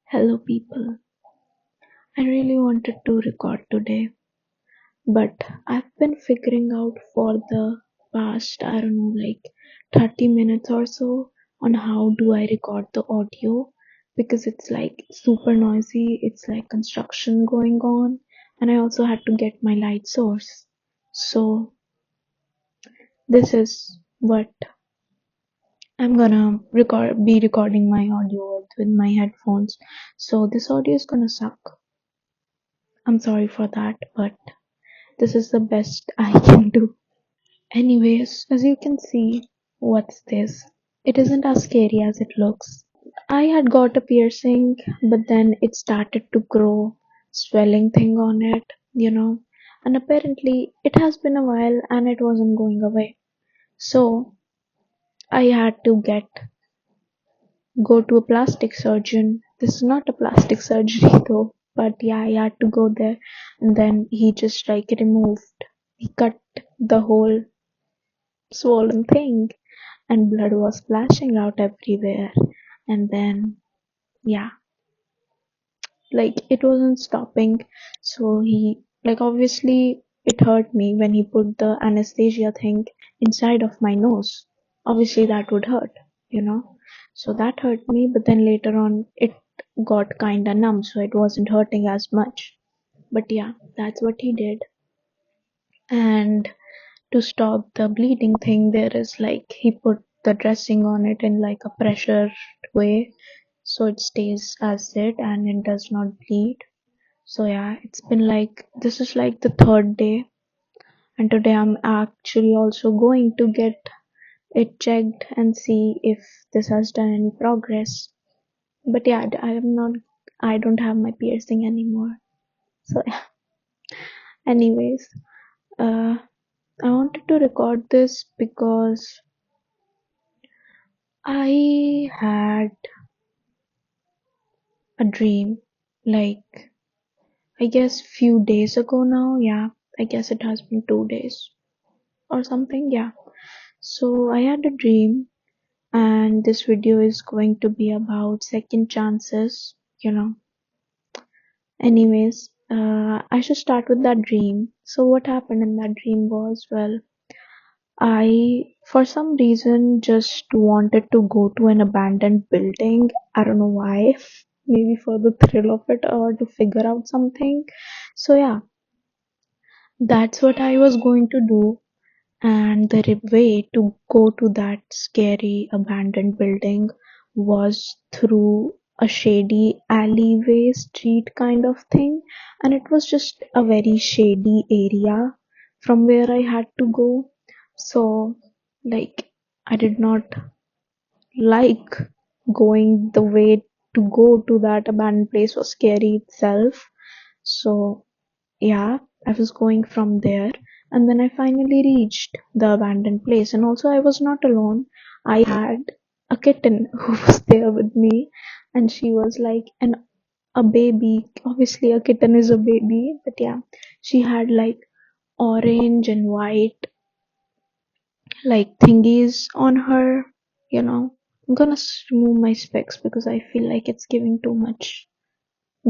Hello, people. I really wanted to record today, but I've been figuring out for the past, I don't know, like 30 minutes or so on how do I record the audio because it's like super noisy, it's like construction going on, and I also had to get my light source. So, this is what I'm gonna be recording my audio with my headphones. So, this audio is gonna suck. I'm sorry for that, but this is the best I can do. Anyways, as you can see, what's this? It isn't as scary as it looks. I had got a piercing, but then it started to grow, swelling thing on it. And apparently it has been a while and it wasn't going away. So I had to go to a plastic surgeon. This is not a plastic surgery though, but yeah, I had to go there and then he just like he cut the whole swollen thing and blood was splashing out everywhere. And then, yeah, like it wasn't stopping. So obviously, it hurt me when he put the anesthesia thing inside of my nose. Obviously, that would hurt. So that hurt me, but then later on, it got kinda numb, so it wasn't hurting as much. But yeah, that's what he did. And to stop the bleeding thing, there is like he put the dressing on it in like a pressure way so it stays as it and it does not bleed. So yeah, it's been like this is like the third day, and today I'm actually also going to get it checked and see if this has done any progress. But yeah, I don't have my piercing anymore. So yeah. Anyways, uh I wanted to record this because I had a dream, like, I guess few days ago now. Yeah, I guess it has been 2 days or something. Yeah. So I had a dream, and this video is going to be about second chances. Anyways, I should start with that dream. So what happened in that dream was, well, I, for some reason, just wanted to go to an abandoned building. I don't know why. Maybe for the thrill of it or to figure out something. So, yeah, that's what I was going to do. And the way to go to that scary abandoned building was through a shady alleyway street kind of thing. And it was just a very shady area from where I had to go. So, like, I did not like going the way to go to that abandoned place was scary itself. So, yeah, I was going from there, and then I finally reached the abandoned place. And also, I was not alone. I had a kitten who was there with me, and she was like a baby. Obviously, a kitten is a baby, but yeah, she had like orange and white like thingies on her. I'm gonna remove my specs because I feel like it's giving too much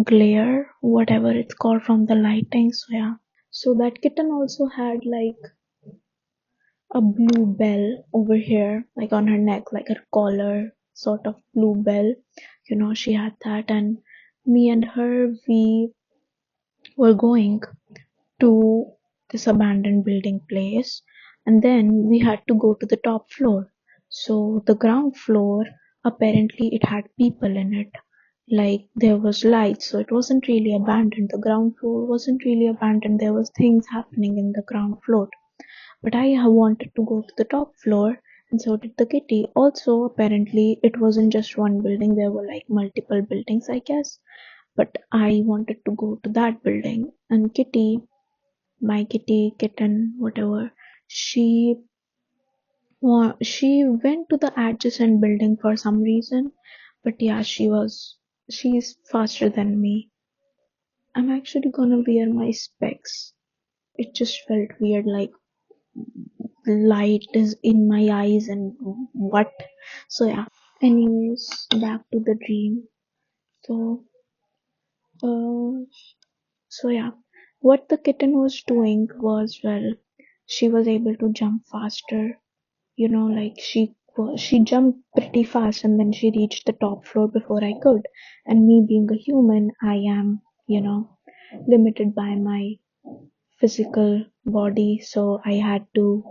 glare, whatever it's called, from the lighting. So yeah. So that kitten also had like a blue bell over here, like on her neck, like her collar, sort of blue bell. She had that, and me and her, we were going to this abandoned building place, and then we had to go to the top floor. So the ground floor, apparently, it had people in it. Like there was lights, so it wasn't really abandoned. The ground floor wasn't really abandoned. There was things happening in the ground floor. But I wanted to go to the top floor, and so did the kitty. Also, apparently, it wasn't just one building, there were like multiple buildings, I guess. But I wanted to go to that building, and my kitty, kitten, whatever, she went to the adjacent building for some reason. But yeah, she's faster than me. I'm actually gonna wear my specs. It just felt weird, like light is in my eyes and what. So yeah, anyways, back to the dream. So, uh, so yeah, what the kitten was doing was, well, she was able to jump faster. Like she jumped pretty fast, and then she reached the top floor before I could. And me being a human, I am, limited by my physical body, so I had to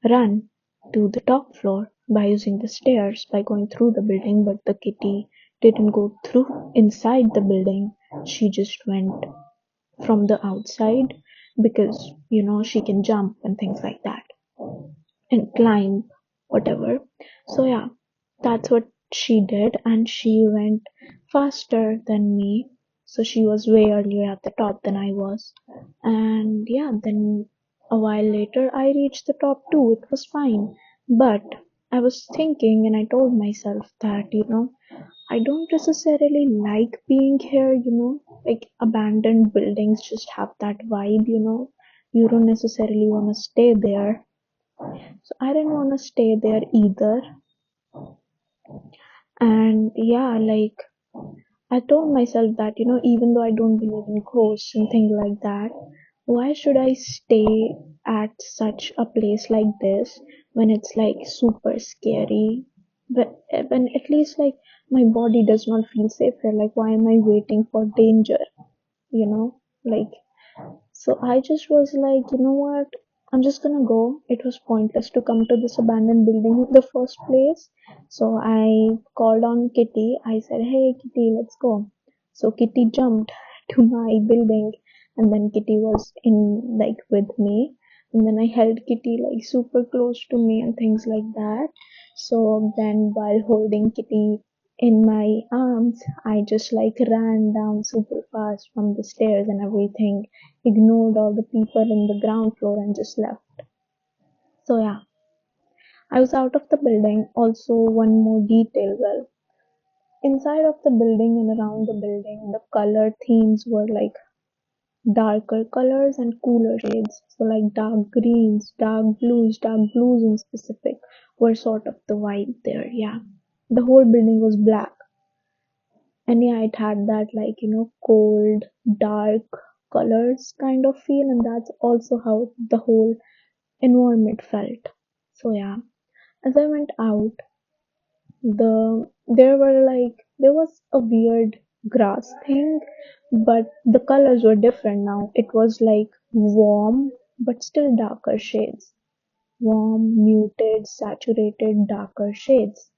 run to the top floor by using the stairs, by going through the building. But the kitty didn't go through inside the building. She just went from the outside because, she can jump and things like that and climb, whatever. So yeah, that's what she did, and she went faster than me. So she was way earlier at the top than I was. And yeah, then a while later I reached the top too. It was fine. But I was thinking and I told myself that, I don't necessarily like being here, like abandoned buildings just have that vibe. You don't necessarily want to stay there. So I didn't want to stay there either. And yeah, like I told myself that, even though I don't believe in ghosts and things like that, why should I stay at such a place like this when it's like super scary? But when at least like my body does not feel safe here, like why am I waiting for danger? Like so I just was like, you know what? I'm just gonna go. It was pointless to come to this abandoned building in the first place. So I called on Kitty. I said, hey, Kitty, let's go. So Kitty jumped to my building, and then Kitty was in like with me. And then I held Kitty like super close to me and things like that. So then while holding Kitty in my arms, I just like ran down super fast from the stairs and everything, ignored all the people in the ground floor and just left. So yeah, I was out of the building. Also, one more detail, well, inside of the building and around the building, the color themes were like darker colors and cooler shades. So like dark blues in specific were sort of the vibe there. Yeah, the whole building was black. And yeah, it had that like, cold, dark colors kind of feel, and that's also how the whole environment felt. So yeah, as I went out, there was a weird grass thing, but the colors were different now. It was like warm but still darker shades. Warm, muted, saturated, darker shades.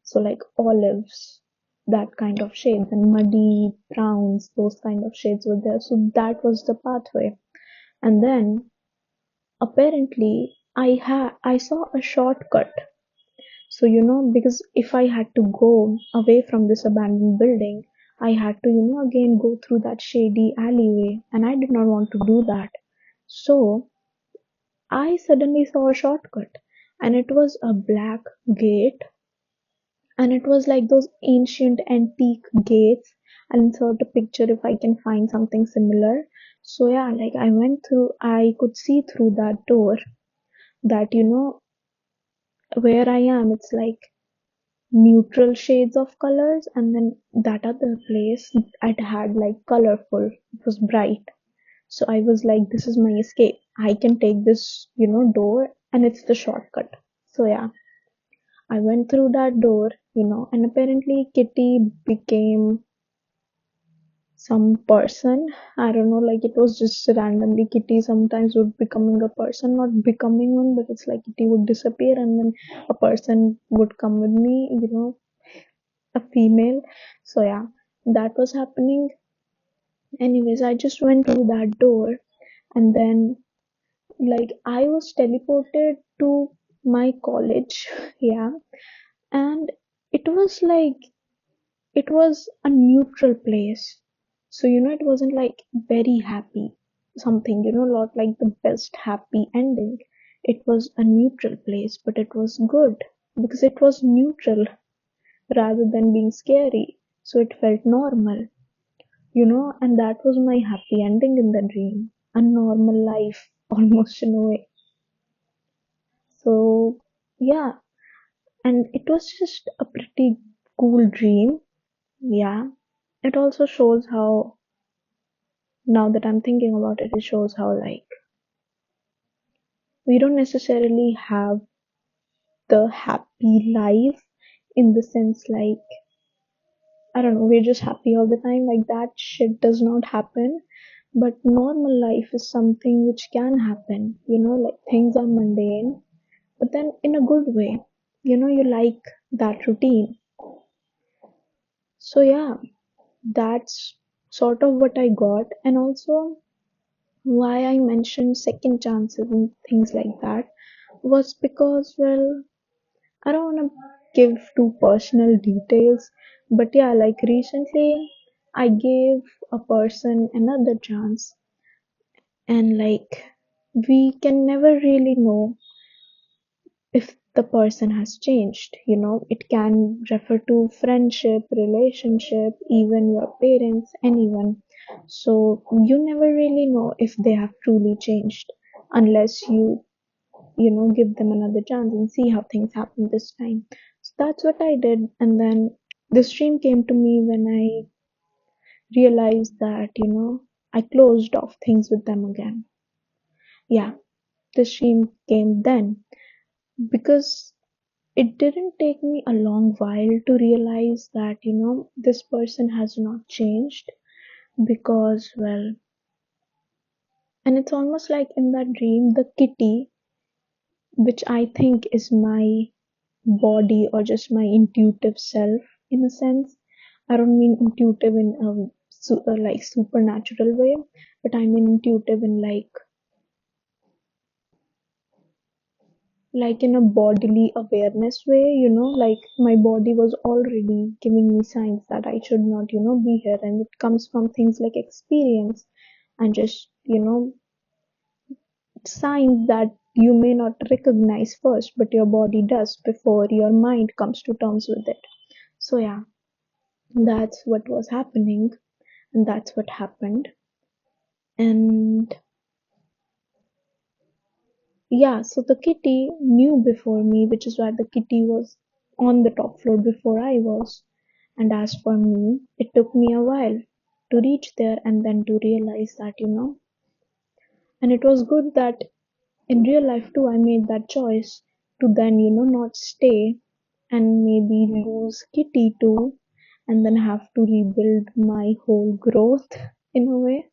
So like olives, that kind of shades, and muddy browns, those kind of shades were there. So that was the pathway. And then apparently I saw a shortcut. So because if I had to go away from this abandoned building, I had to again go through that shady alleyway, and I did not want to do that. So I suddenly saw a shortcut, and it was a black gate, and it was like those ancient antique gates. I'll insert a picture if I can find something similar. So yeah, like I could see through that door that where I am, it's like neutral shades of colors, and then that other place it had like colorful, it was bright. So I was like, this is my escape. I can take this, door, and it's the shortcut. So yeah, I went through that door, and apparently Kitty became some person. I don't know, like it was just randomly Kitty sometimes would becoming a person, not becoming one, but it's like Kitty would disappear and then a person would come with me, a female. So yeah, that was happening. Anyways, I just went through that door, and then like I was teleported to my college. Yeah, and it was like it was a neutral place. So it wasn't like very happy something, not like the best happy ending. It was a neutral place, but it was good because it was neutral rather than being scary. So it felt normal, and that was my happy ending in the dream. A normal life, almost in a way. So, yeah, and it was just a pretty cool dream. Yeah. it also shows how, now that I'm thinking about it, it shows how like we don't necessarily have the happy life in the sense like, I don't know, we're just happy all the time. Like that shit does not happen. But normal life is something which can happen. Like things are mundane, but then in a good way. You like that routine. So yeah, that's sort of what I got. And also why I mentioned second chances and things like that was because, well, I don't want to give too personal details, but yeah, like recently I gave a person another chance, and like we can never really know if the person has changed. It can refer to friendship, relationship, even your parents, anyone. So you never really know if they have truly changed unless you give them another chance and see how things happen this time. So that's what I did. And then this dream came to me when I realized that, I closed off things with them again. Yeah, this dream came then because it didn't take me a long while to realize that, this person has not changed because, well, and it's almost like in that dream, the kitty, which I think is my body or just my intuitive self in a sense. I don't mean intuitive in a like supernatural way, but I mean intuitive in like in a bodily awareness way, like my body was already giving me signs that I should not, be here. And it comes from things like experience and just, signs that you may not recognize first, but your body does before your mind comes to terms with it. So yeah, that's what was happening, and that's what happened. And yeah, so the kitty knew before me, which is why the kitty was on the top floor before I was. And as for me, it took me a while to reach there and then to realize that, and it was good that in real life too, I made that choice to then, not stay and maybe lose Kitty too, and then have to rebuild my whole growth in a way.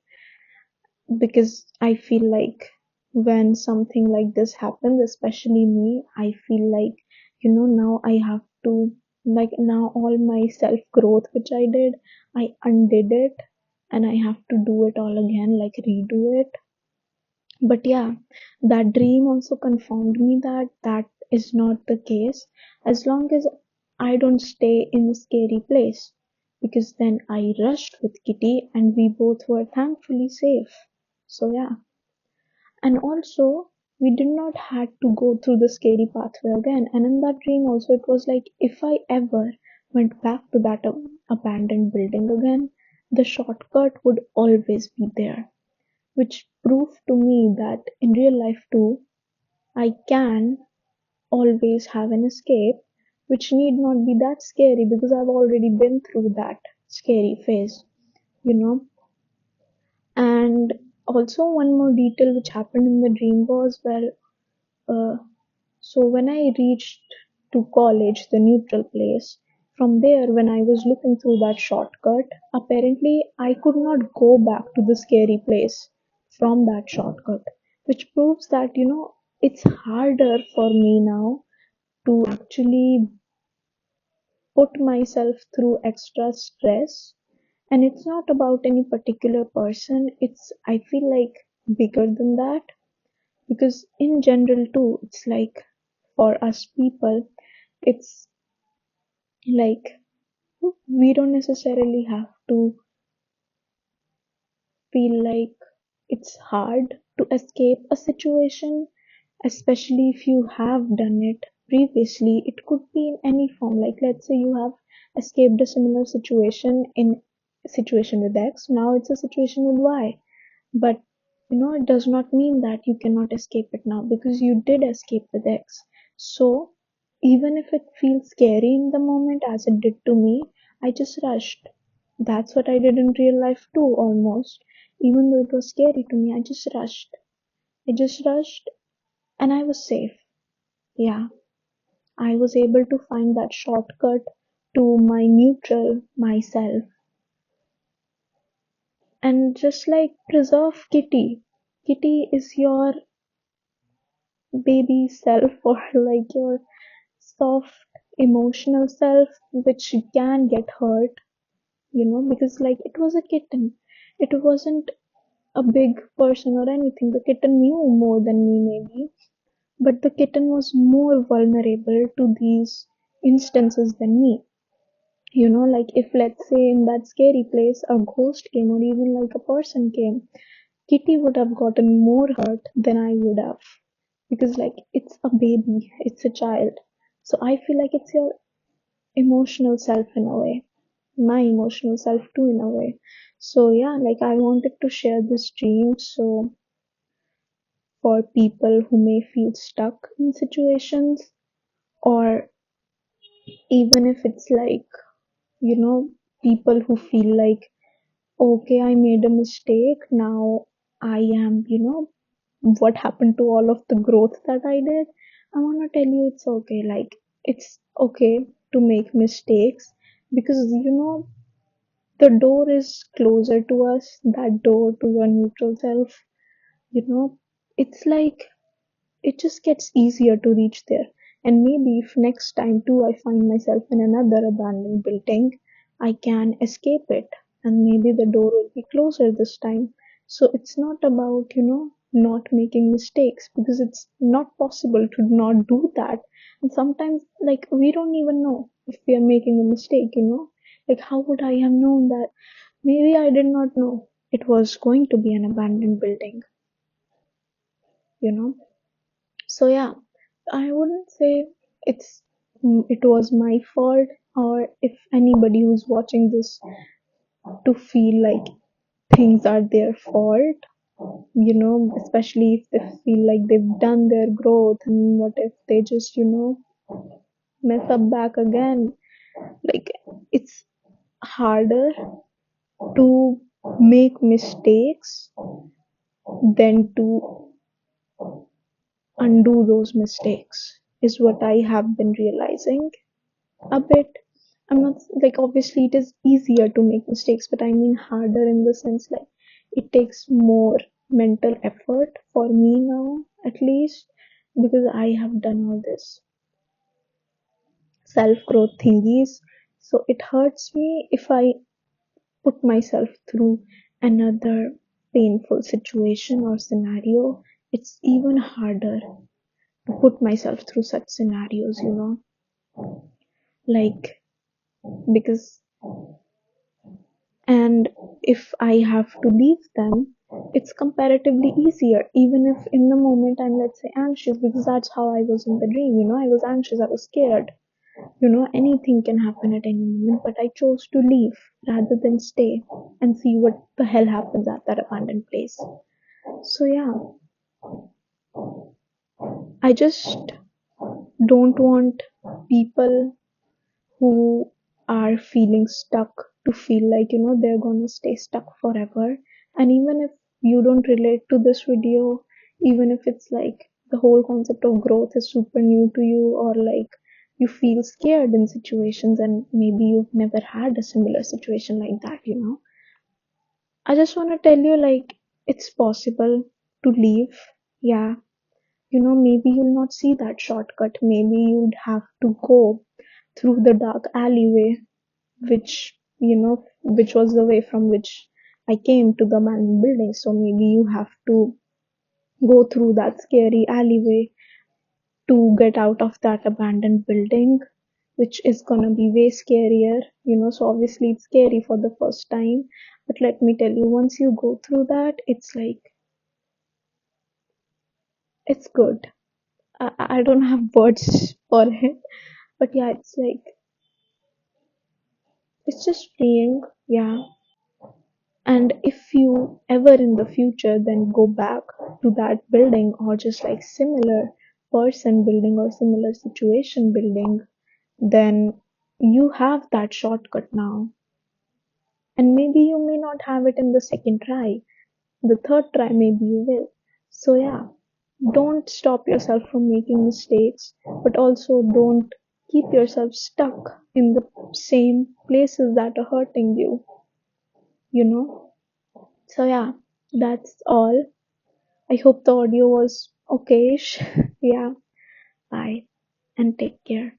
Because I feel like when something like this happens, especially me, I feel like, now I have to, like, now all my self growth which I did, I undid it and I have to do it all again, like redo it. But yeah, that dream also confirmed me that that is not the case as long as I don't stay in a scary place. Because then I rushed with Kitty and we both were thankfully safe. So yeah. And also, we did not had to go through the scary pathway again. And in that dream also, it was like if I ever went back to that abandoned building again, the shortcut would always be there, which proved to me that in real life too, I can always have an escape, which need not be that scary because I've already been through that scary phase, you know. And also, one more detail which happened in the dream was where, uh, so when I reached to college, the neutral place, from there, when I was looking through that shortcut, apparently I could not go back to the scary place from that shortcut, which proves that, it's harder for me now to actually put myself through extra stress. And it's not about any particular person, it's, I feel like, bigger than that. Because in general, too, it's like for us people, it's like we don't necessarily have to feel like it's hard to escape a situation, especially if you have done it previously. It could be in any form. Like let's say you have escaped a similar situation in a situation with X, now it's a situation with Y. But it does not mean that you cannot escape it now because you did escape with X. So even if it feels scary in the moment as it did to me, I just rushed. That's what I did in real life too, almost. Even though it was scary to me, I just rushed. I just rushed and I was safe. Yeah, I was able to find that shortcut to my neutral myself and just like preserve Kitty. Kitty is your baby self or like your soft emotional self which can get hurt, because like it was a kitten. It wasn't a big person or anything. The kitten knew more than me maybe, but the kitten was more vulnerable to these instances than me. Like if let's say in that scary place a ghost came or even like a person came, Kitty would have gotten more hurt than I would have. Because like it's a baby, it's a child. So I feel like it's your emotional self in a way. My emotional self too in a way. So yeah, like I wanted to share this dream so for people who may feel stuck in situations, or even if it's like, you know, people who feel like, okay, I made a mistake, now I am, what happened to all of the growth that I did? I want to tell you it's okay. Like, it's okay to make mistakes because, the door is closer to us, that door to your neutral self, you know, it's like it just gets easier to reach there. And maybe if next time too I find myself in another abandoned building, I can escape it and maybe the door will be closer this time. So it's not about, not making mistakes because it's not possible to not do that. And sometimes, like, we don't even know if we are making a mistake, Like, how would I have known that? Maybe I did not know it was going to be an abandoned building, you know? So yeah, I wouldn't say it was my fault, or if anybody who's watching this to feel like things are their fault, especially if they feel like they've done their growth and what if they just, mess up back again. Like it's harder to make mistakes than to undo those mistakes is what I have been realizing a bit. I'm not like obviously it is easier to make mistakes, but I mean harder in the sense like it takes more mental effort for me now, at least, because I have done all this self growth thingies. So it hurts me if I put myself through another painful situation or scenario. It's even harder to put myself through such scenarios, like because and if I have to leave them, it's comparatively easier, even if in the moment I'm, let's say, anxious, because that's how I was in the dream, I was anxious, I was scared, anything can happen at any moment, but I chose to leave rather than stay and see what the hell happens at that abandoned place. So, yeah, I just don't want people who are feeling stuck to feel like they're gonna stay stuck forever. And even if you don't relate to this video, even if it's like the whole concept of growth is super new to you, or like you feel scared in situations and maybe you've never had a similar situation like that, I just want to tell you like it's possible to leave. Yeah, maybe you'll not see that shortcut, maybe you'd have to go through the dark alleyway, which was the way from which I came to the abandoned building. So maybe you have to go through that scary alleyway to get out of that abandoned building, which is gonna be way scarier, So obviously it's scary for the first time, but let me tell you, once you go through that, it's like it's good. I don't have words for it, but yeah, it's like it's just freeing, yeah. And if you ever in the future then go back to that building or just like similar person building or similar situation building, then you have that shortcut now. And maybe you may not have it in the second try. The third try, maybe you will. So, yeah, don't stop yourself from making mistakes, but also don't keep yourself stuck in the same places that are hurting you, you know? So, yeah, that's all. I hope the audio was okay. Yeah, bye and take care.